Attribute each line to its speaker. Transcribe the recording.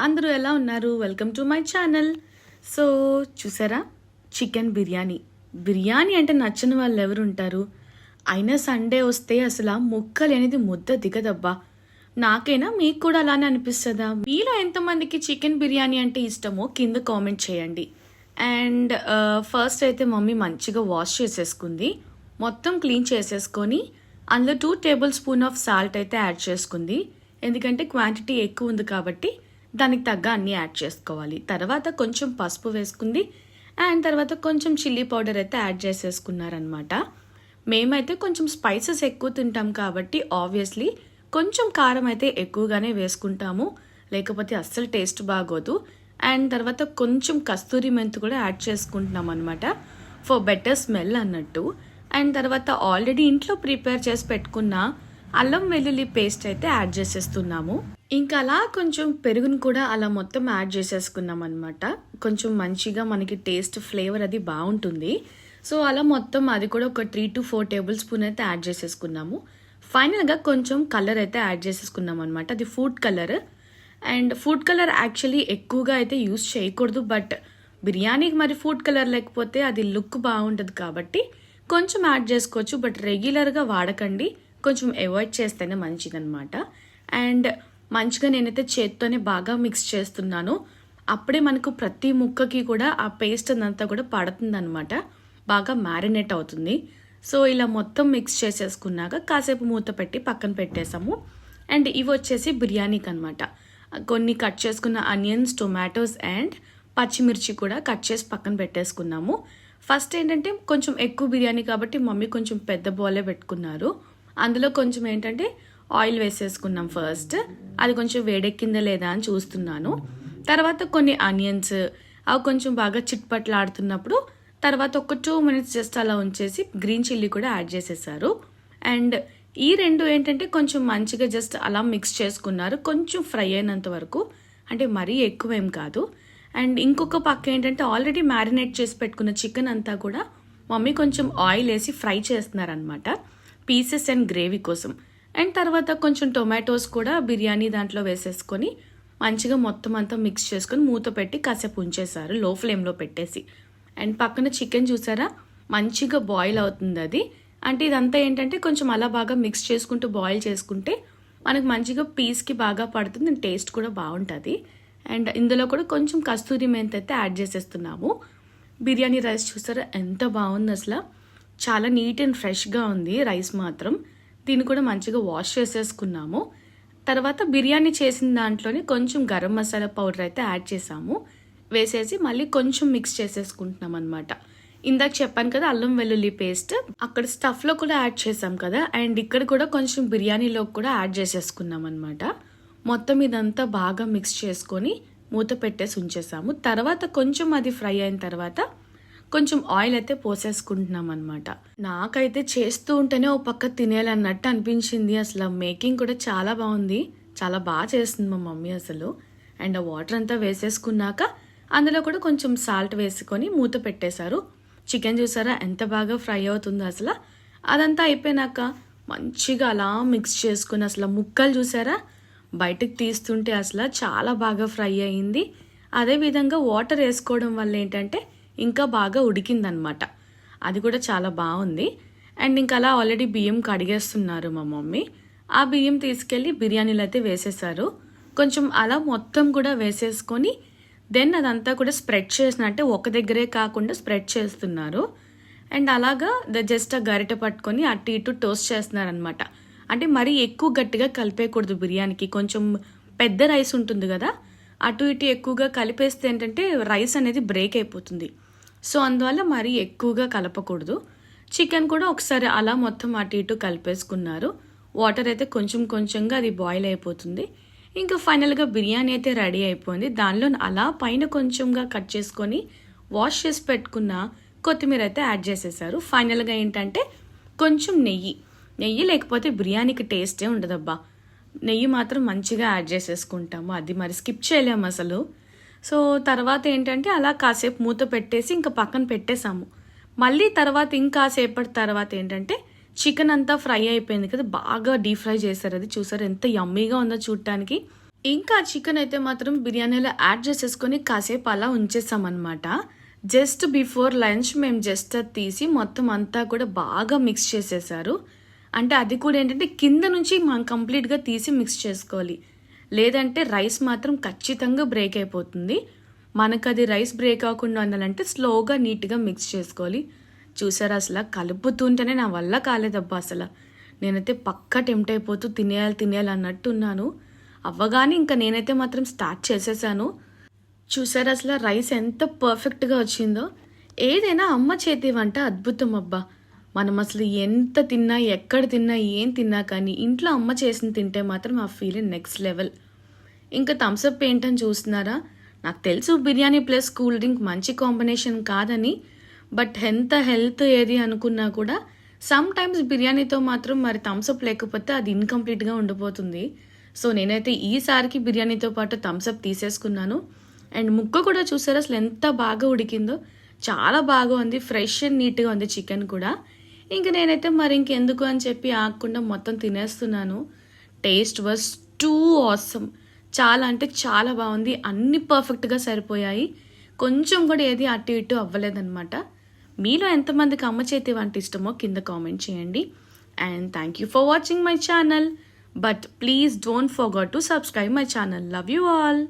Speaker 1: అందరూ ఎలా ఉన్నారు? Welcome to my channel. So చూసారా, చికెన్ బిర్యానీ అంటే నచ్చని వాళ్ళు ఎవరు ఉంటారు? అయినా సండే వస్తే అసలు ముక్కలు అనేది ముద్ద దిగదబ్బా. నాకైనా మీకు కూడా అలానే అనిపిస్తుందా? మీలో ఎంతమందికి చికెన్ బిర్యానీ అంటే ఇష్టమో కింద కామెంట్ చేయండి. అండ్ ఫస్ట్ అయితే మమ్మీ మంచిగా వాష్ చేసేసుకుంది, మొత్తం క్లీన్ చేసేసుకొని అందులో 2 టేబుల్ స్పూన్ ఆఫ్ సాల్ట్ అయితే యాడ్ చేసుకుంది. ఎందుకంటే క్వాంటిటీ ఎక్కువ ఉంది కాబట్టి దానికి తగ్గ అన్నీ యాడ్ చేసుకోవాలి. తర్వాత కొంచెం పసుపు వేసుకుంది అండ్ తర్వాత కొంచెం చిల్లీ పౌడర్ అయితే యాడ్ చేసేసుకున్నారనమాట. మేమైతే కొంచెం స్పైసెస్ ఎక్కువ తింటాం కాబట్టి ఆబ్వియస్లీ కొంచెం కారం అయితే ఎక్కువగానే వేసుకుంటాము, లేకపోతే అస్సలు టేస్ట్ బాగోదు. అండ్ తర్వాత కొంచెం కస్తూరి మెంతు కూడా యాడ్ చేసుకుంటున్నాం అనమాట, ఫర్ బెటర్ స్మెల్ అన్నట్టు. అండ్ తర్వాత ఆల్రెడీ ఇంట్లో ప్రిపేర్ చేసి పెట్టుకున్న అల్లం వెల్లుల్లి పేస్ట్ అయితే యాడ్ చేసేస్తున్నాము. ఇంకా అలా కొంచెం పెరుగును కూడా అలా మొత్తం యాడ్ చేసేసుకున్నాం అనమాట. కొంచెం మంచిగా మనకి టేస్ట్ ఫ్లేవర్ అది బాగుంటుంది. సో అలా మొత్తం అది కూడా ఒక 3 to 4 టేబుల్ స్పూన్ అయితే యాడ్ చేసేసుకున్నాము. ఫైనల్గా కొంచెం కలర్ అయితే యాడ్ చేసేసుకున్నాం అనమాట, అది food colour. And food colour actually ఎక్కువగా అయితే యూస్ చేయకూడదు, బట్ బిర్యానీకి మరి ఫుడ్ కలర్ లేకపోతే అది లుక్ బాగుంటుంది కాబట్టి కొంచెం యాడ్ చేసుకోవచ్చు, బట్ రెగ్యులర్గా వాడకండి, కొంచెం అవాయిడ్ చేస్తేనే మంచిదన్నమాట. అండ్ మంచిగా నేనైతే చేత్తోనే బాగా మిక్స్ చేస్తున్నాను, అప్పుడే మనకు ప్రతి ముక్కకి కూడా ఆ పేస్ట్ అంతా కూడా పడుతుందన్నమాట, బాగా మ్యారినేట్ అవుతుంది. సో ఇలా మొత్తం మిక్స్ చేసేసుకున్నాక కాసేపు మూత పెట్టి పక్కన పెట్టేసాము. అండ్ ఇవి వచ్చేసి బిర్యానీకి అనమాట. కొన్ని కట్ చేసుకున్న ఆనియన్స్, టొమాటోస్ అండ్ పచ్చిమిర్చి కూడా కట్ చేసి పక్కన పెట్టేసుకున్నాము. ఫస్ట్ ఏంటంటే కొంచెం ఎక్కువ బిర్యానీ కాబట్టి మమ్మీ కొంచెం పెద్ద బౌలే పెట్టుకున్నారు. అందులో కొంచెం ఏంటంటే ఆయిల్ వేసేసుకున్నాం ఫస్ట్, అది కొంచెం వేడెక్కిందా లేదా అని చూస్తున్నాను. తర్వాత కొన్ని ఆనియన్స్ అవి కొంచెం బాగా చిట్పట్లాడుతున్నప్పుడు తర్వాత ఒక 2 minutes జస్ట్ అలా ఉంచేసి గ్రీన్ చిల్లీ కూడా యాడ్ చేసేసారు. అండ్ ఈ రెండు ఏంటంటే కొంచెం మంచిగా జస్ట్ అలా మిక్స్ చేసుకున్నారు, కొంచెం ఫ్రై అయినంత వరకు, అంటే మరీ ఎక్కువ ఏం కాదు. అండ్ ఇంకొక పక్క ఏంటంటే ఆల్రెడీ మ్యారినేట్ చేసి పెట్టుకున్న చికెన్ అంతా కూడా మమ్మీ కొంచెం ఆయిల్ వేసి ఫ్రై చేస్తున్నారనమాట, పీసెస్ అండ్ గ్రేవీ కోసం. అండ్ తర్వాత కొంచెం టొమాటోస్ కూడా బిర్యానీ దాంట్లో వేసేసుకొని మంచిగా మొత్తం అంతా మిక్స్ చేసుకొని మూత పెట్టి కాసేపు ఉంచేశారు లో ఫ్లేమ్లో పెట్టేసి. అండ్ పక్కన చికెన్ చూసారా మంచిగా బాయిల్ అవుతుంది అది, అంటే ఇదంతా ఏంటంటే కొంచెం అలా బాగా మిక్స్ చేసుకుంటూ బాయిల్ చేసుకుంటే మనకు మంచిగా పీస్కి బాగా పడుతుంది అండ్ టేస్ట్ కూడా బాగుంటుంది. అండ్ ఇందులో కూడా కొంచెం కస్తూరి మెంతి అయితే యాడ్ చేసేస్తున్నాము. బిర్యానీ రైస్ చూసారా ఎంత బాగుంది, అసలు చాలా నీట్ అండ్ ఫ్రెష్గా ఉంది రైస్ మాత్రం. దీన్ని కూడా మంచిగా వాష్ చేసేసుకున్నాము. తర్వాత బిర్యానీ చేసిన దాంట్లోనే కొంచెం గరం మసాలా పౌడర్ అయితే యాడ్ చేసాము, వేసేసి మళ్ళీ కొంచెం మిక్స్ చేసేసుకుంటున్నాం అనమాట. ఇందాక చెప్పాను కదా అల్లం వెల్లుల్లి పేస్ట్, అక్కడ స్టఫ్లో కూడా యాడ్ చేసాం కదా, అండ్ ఇక్కడ కూడా కొంచెం బిర్యానీలో కూడా యాడ్ చేసేసుకున్నాం అనమాట. మొత్తం ఇదంతా బాగా మిక్స్ చేసుకొని మూత పెట్టేసి ఉంచేసాము. తర్వాత కొంచెం అది ఫ్రై అయిన తర్వాత కొంచెం ఆయిల్ అయితే పోసేసుకుంటున్నాం అనమాట. నాకైతే చేస్తూ ఉంటేనే ఓ పక్క తినేయాలన్నట్టు అనిపించింది. అసలు మేకింగ్ కూడా చాలా బాగుంది, చాలా బాగా చేస్తుంది మా మమ్మీ అసలు. అండ్ ఆ వాటర్ అంతా వేసేసుకున్నాక అందులో కూడా కొంచెం సాల్ట్ వేసుకొని మూత పెట్టేశారు. చికెన్ చూసారా ఎంత బాగా ఫ్రై అవుతుందో అసలు. అదంతా అయిపోయినాక మంచిగా అలా మిక్స్ చేసుకుని అసలు ముక్కలు చూసారా బయటకు తీస్తుంటే అసలు చాలా బాగా ఫ్రై అయ్యింది. అదేవిధంగా వాటర్ వేసుకోవడం వల్ల ఏంటంటే ఇంకా బాగా ఉడికిందనమాట, అది కూడా చాలా బాగుంది. అండ్ ఇంకా అలా ఆల్రెడీ బియ్యం కడిగేస్తున్నారు మా మమ్మీ. ఆ బియ్యం తీసుకెళ్ళి బిర్యానీలో అయితే వేసేసారు. కొంచెం అలా మొత్తం కూడా వేసేసుకొని దెన్ అదంతా కూడా స్ప్రెడ్ చేసినట్టే ఒక దగ్గరే కాకుండా స్ప్రెడ్ చేస్తున్నారు. అండ్ అలాగా జస్ట్ ఆ గరిటె పట్టుకొని అటు ఇటు టోస్ట్ చేస్తున్నారనమాట. అంటే మరీ ఎక్కువ గట్టిగా కలిపేయకూడదు బిర్యానీకి, కొంచెం పెద్ద రైస్ ఉంటుంది కదా, అటు ఇటు ఎక్కువగా కలిపేస్తే ఏంటంటే రైస్ అనేది బ్రేక్ అయిపోతుంది. సో అందువల్ల మరీ ఎక్కువగా కలపకూడదు. చికెన్ కూడా ఒకసారి అలా మొత్తం అటు ఇటు కలిపేసుకున్నారు. వాటర్ అయితే కొంచెం కొంచెంగా అది బాయిల్ అయిపోతుంది. ఇంకా ఫైనల్గా బిర్యానీ అయితే రెడీ అయిపోయింది. దానిలో అలా పైన కొంచెంగా కట్ చేసుకొని వాష్ చేసి పెట్టుకున్న కొత్తిమీర అయితే యాడ్ చేసేసారు. ఫైనల్గా ఏంటంటే కొంచెం నెయ్యి లేకపోతే బిర్యానీకి టేస్టే ఉండదబ్బా. నెయ్యి మాత్రం మంచిగా యాడ్ చేసేసుకుంటాము, అది మరి స్కిప్ చేయలేము అసలు. సో తర్వాత ఏంటంటే అలా కాసేపు మూత పెట్టేసి ఇంకా పక్కన పెట్టేసాము. మళ్ళీ తర్వాత ఇంకాసేపటి తర్వాత ఏంటంటే చికెన్ అంతా ఫ్రై అయిపోయింది కదా, బాగా డీప్ ఫ్రై చేశారు. అది చూసారు ఎంత యమ్మీగా ఉందో చూడటానికి. ఇంకా చికెన్ అయితే మాత్రం బిర్యానీలో యాడ్ చేసేసుకొని కాసేపు అలా ఉంచేసామన్నమాట. జస్ట్ బిఫోర్ లంచ్ మేము జస్ట్ అది తీసి మొత్తం అంతా కూడా బాగా మిక్స్ చేసేసారు. అంటే అది కూడా ఏంటంటే కింద నుంచి మనం కంప్లీట్గా తీసి మిక్స్ చేసుకోవాలి. లేదంటే రైస్ మాత్రం ఖచ్చితంగా బ్రేక్ అయిపోతుంది. మనకు అది రైస్ బ్రేక్ అవ్వకుండా ఉండాలంటే స్లోగా నీట్గా మిక్స్ చేసుకోవాలి. చూసారా అసలు కలుపుతుంటేనే నా వల్ల కాలేదబ్బా అసలు. నేనైతే పక్కా టెంప్ట్ అయిపోతూ తినేయాలి అన్నట్టు ఉన్నాను. అవ్వగానే ఇంకా నేనైతే మాత్రం స్టార్ట్ చేసేసాను. చూసారా అసలు రైస్ ఎంత పర్ఫెక్ట్గా వచ్చిందో. ఏదైనా అమ్మ చేతి వంట అద్భుతం అబ్బా. మనం అసలు ఎంత తిన్నా ఎక్కడ తిన్నా ఏం తిన్నా కానీ ఇంట్లో అమ్మ చేసింది తింటే మాత్రం ఆ ఫీలింగ్ నెక్స్ట్ లెవెల్. ఇంకా థమ్స్అప్ ఏంటని చూస్తున్నారా? నాకు తెలుసు బిర్యానీ ప్లస్ కూల్ డ్రింక్ మంచి కాంబినేషన్ కాదని, బట్ ఎంత హెల్త్ ఏది అనుకున్నా కూడా సమ్ టైమ్స్ బిర్యానీతో మాత్రం మరి థమ్స్అప్ లేకపోతే అది ఇన్కంప్లీట్గా ఉండిపోతుంది. సో నేనైతే ఈసారికి బిర్యానీతో పాటు థమ్స్అప్ తీసేసుకున్నాను. అండ్ ముక్క కూడా చూసారు అసలు ఎంత బాగా ఉడికిందో. చాలా బాగా ఉంది, ఫ్రెష్ అండ్ నీట్గా ఉంది చికెన్ కూడా. ఇంక నేనైతే మరి ఇంకెందుకు అని చెప్పి ఆగకుండా మొత్తం తినేస్తున్నాను. Taste was too awesome. చాలా అంటే చాలా బాగుంది. అన్ని పర్ఫెక్ట్గా సరిపోయాయి. కొంచెం కూడా ఏది అటు ఇటు అవ్వలేదన్నమాట. మీలో ఎంతమందికి అమ్మ చేతి వంట ఇష్టమో కింద కామెంట్ చేయండి. And thank you for watching my channel. But please don't forget to subscribe my channel. Love you all.